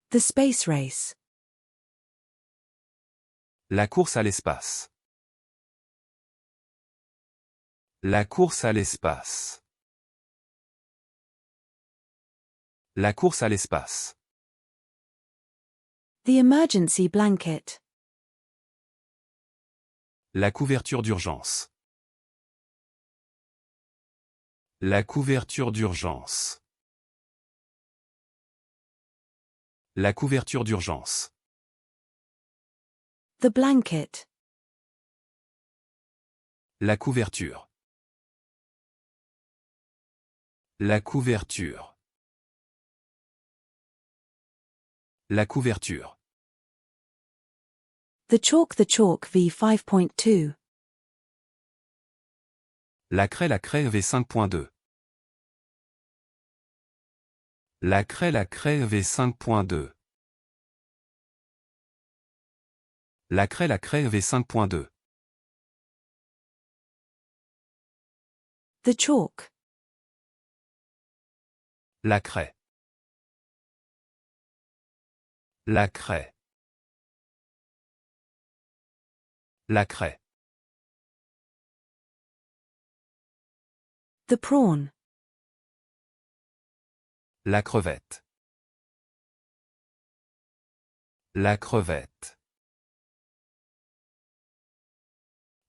The space race. La course à l'espace. La course à l'espace. La course à l'espace. The emergency blanket. La couverture d'urgence. La couverture d'urgence. La couverture d'urgence. The blanket. La couverture. La couverture. La couverture. The chalk V5.2. La craie V5.2. La craie V5.2. La craie V5.2. The chalk. La craie. La craie. La craie. The prawn. La crevette. La crevette.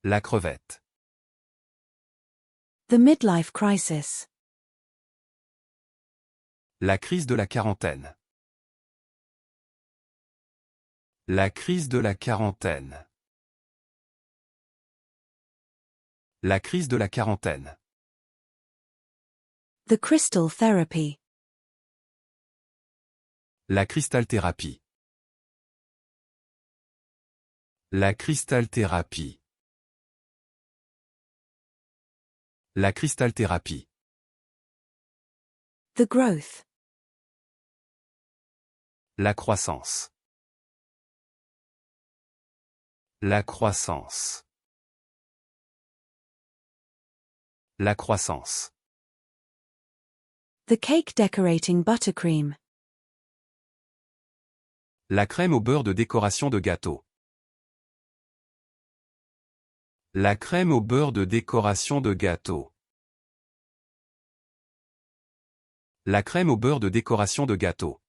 La crevette. The midlife crisis. La crise de la quarantaine. La crise de la quarantaine. La crise de la quarantaine. The crystal therapy. La cristalthérapie. La cristalthérapie. La cristalthérapie. The growth. La croissance. La croissance. La croissance. The cake decorating buttercream. La crème au beurre de décoration de gâteau. La crème au beurre de décoration de gâteau. La crème au beurre de décoration de gâteau.